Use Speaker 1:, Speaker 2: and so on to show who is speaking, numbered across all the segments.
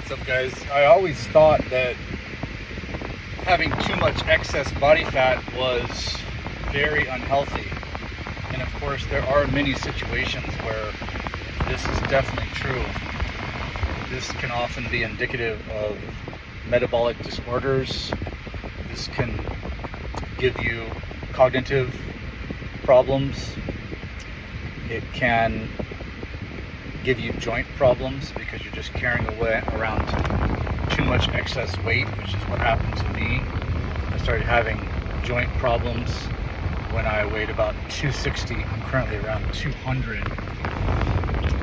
Speaker 1: What's up, guys? I always thought that having too much excess body fat was very unhealthy. And of course, there are many situations where this is definitely true. This can often be indicative of metabolic disorders. This can give you cognitive problems. It can give you joint problems because you're just carrying around too much excess weight, which is what happened to me. I started having joint problems when I weighed about 260. I'm currently around 200.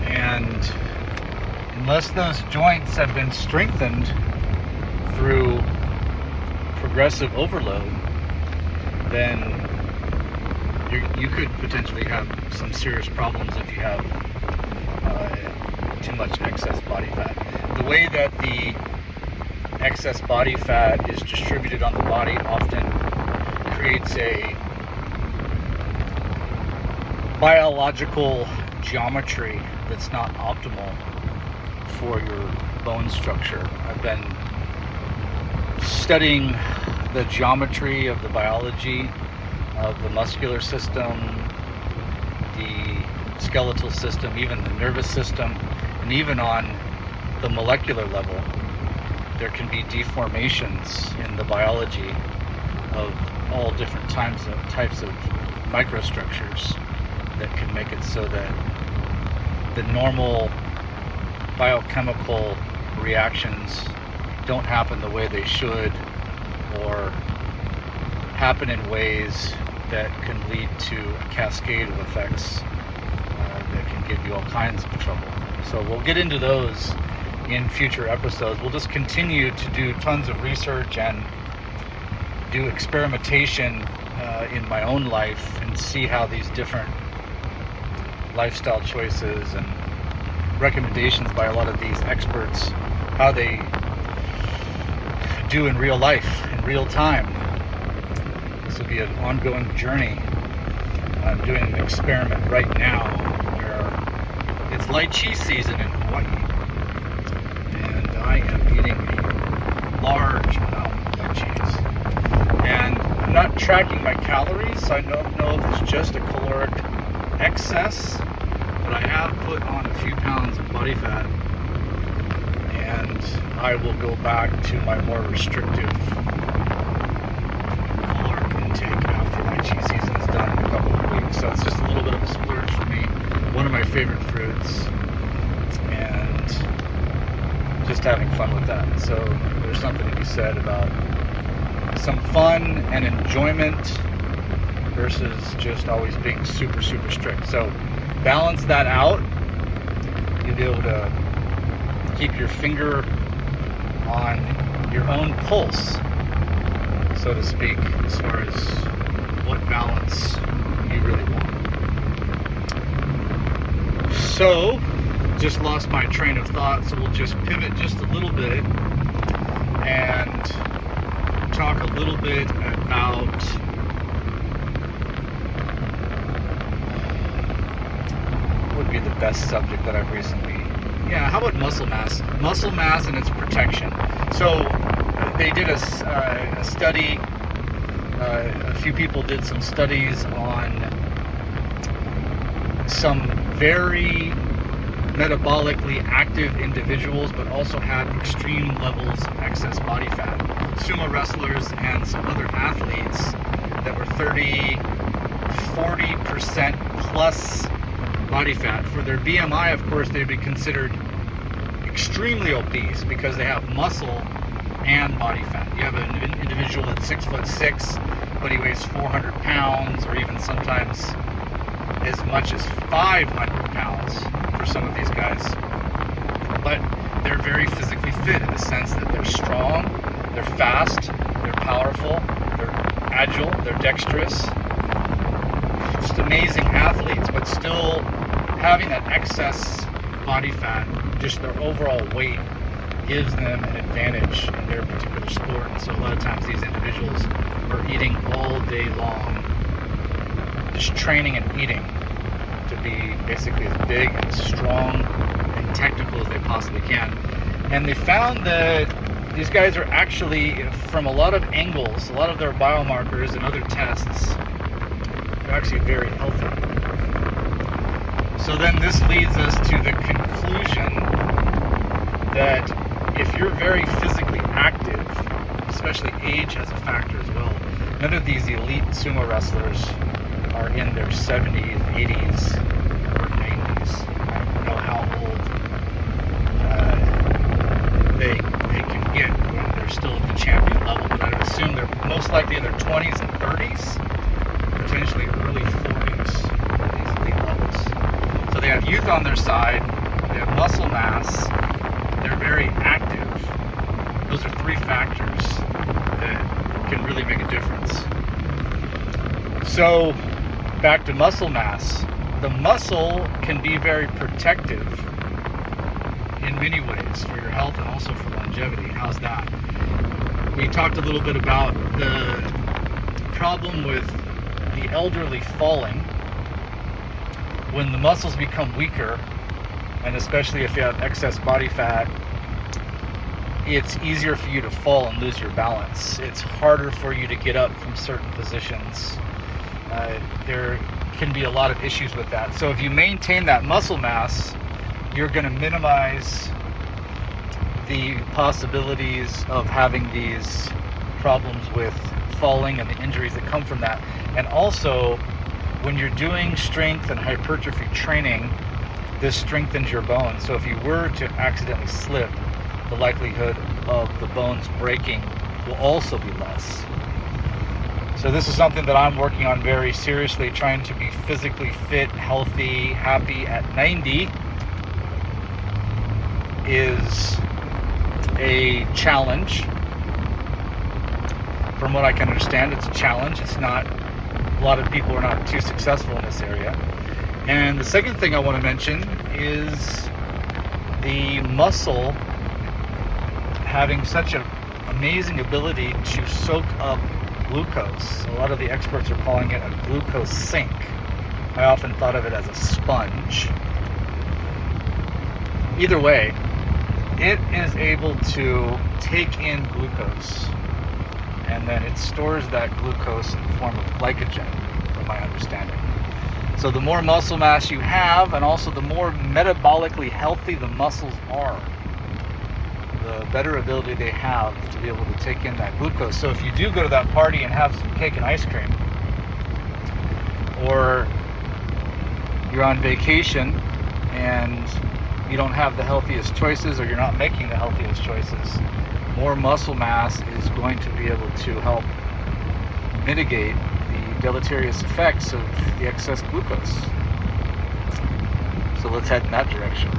Speaker 1: And unless those joints have been strengthened through progressive overload, then you could potentially have some serious problems if you have too much excess body fat. The way that the excess body fat is distributed on the body often creates a biological geometry that's not optimal for your bone structure. I've been studying the geometry of the biology of the muscular system, the skeletal system, even the nervous system, and even on the molecular level, there can be deformations in the biology of all different types of microstructures that can make it so that the normal biochemical reactions don't happen the way they should, or happen in ways that can lead to a cascade of effects that can give you all kinds of trouble. So we'll get into those in future episodes. We'll just continue to do tons of research and do experimentation in my own life and see how these different lifestyle choices and recommendations by a lot of these experts, how they do in real life, in real time. This will be an ongoing journey. I'm doing an experiment right now where it's lychee season in Hawaii, and I am eating a large amount of lychees. And I'm not tracking my calories, so I don't know if it's just a caloric excess, but I have put on a few pounds of body fat, and I will go back to my more restrictive caloric intake after lychee season is done in a couple of weeks. So it's just a little bit of a splurge for me. One of my favorite fruits, and just having fun with that. So there's something to be said about some fun and enjoyment versus just always being super, super strict. So balance that out. You'll be able to keep your finger on your own pulse, so to speak, as far as what balance you really want. So, just lost my train of thought, so we'll just pivot just a little bit and talk a little bit about what would be the best subject that I've recently... Yeah, how about muscle mass? Muscle mass and its protection. So, they did a study, a few people did some studies on some very metabolically active individuals, but also had extreme levels of excess body fat. Sumo wrestlers and some other athletes that were 40% plus body fat. For their BMI, of course, they'd be considered extremely obese because they have muscle and body fat. You have an individual that's 6'6", but he weighs 400 pounds, or even sometimes as much as 500 pounds for some of these guys. But they're very physically fit in the sense that they're strong, they're fast, they're powerful, they're agile, they're dexterous. Just amazing athletes, but still having that excess body fat, just their overall weight, gives them an advantage in their particular sport. And so a lot of times these individuals are eating all day long, just training and eating to be basically as big and as strong and technical as they possibly can. And they found that these guys are actually, from a lot of angles, a lot of their biomarkers and other tests, they're actually very healthy. So then this leads us to the conclusion that if you're very physically active, especially age has a factor as well. None of these elite sumo wrestlers are in their 70s, 80s, or 90s. I don't know how old they can get when they're still at the champion level, but I would assume they're most likely in their 20s and 30s, potentially early 40s for these elite levels. So they have youth on their side, they have muscle mass, they're very active. Those are three factors that can really make a difference. So back to muscle mass. The muscle can be very protective in many ways for your health and also for longevity. How's that? We talked a little bit about the problem with the elderly falling. When the muscles become weaker, and especially if you have excess body fat, it's easier for you to fall and lose your balance. It's harder for you to get up from certain positions. There can be a lot of issues with that. So if you maintain that muscle mass, you're going to minimize the possibilities of having these problems with falling and the injuries that come from that. And also, when you're doing strength and hypertrophy training, this strengthens your bones. So if you were to accidentally slip, the likelihood of the bones breaking will also be less. So this is something that I'm working on very seriously, trying to be physically fit, healthy, happy at 90 is a challenge. From what I can understand, it's a challenge. It's not, a lot of people are not too successful in this area. And the second thing I want to mention is the muscle having such an amazing ability to soak up glucose. A lot of the experts are calling it a glucose sink. I often thought of it as a sponge. Either way, it is able to take in glucose, and then it stores that glucose in the form of glycogen, from my understanding. So the more muscle mass you have, and also the more metabolically healthy the muscles are, the better ability they have to be able to take in that glucose. So if you do go to that party and have some cake and ice cream, or you're on vacation and you don't have the healthiest choices, or you're not making the healthiest choices, more muscle mass is going to be able to help mitigate the deleterious effects of the excess glucose. So let's head in that direction.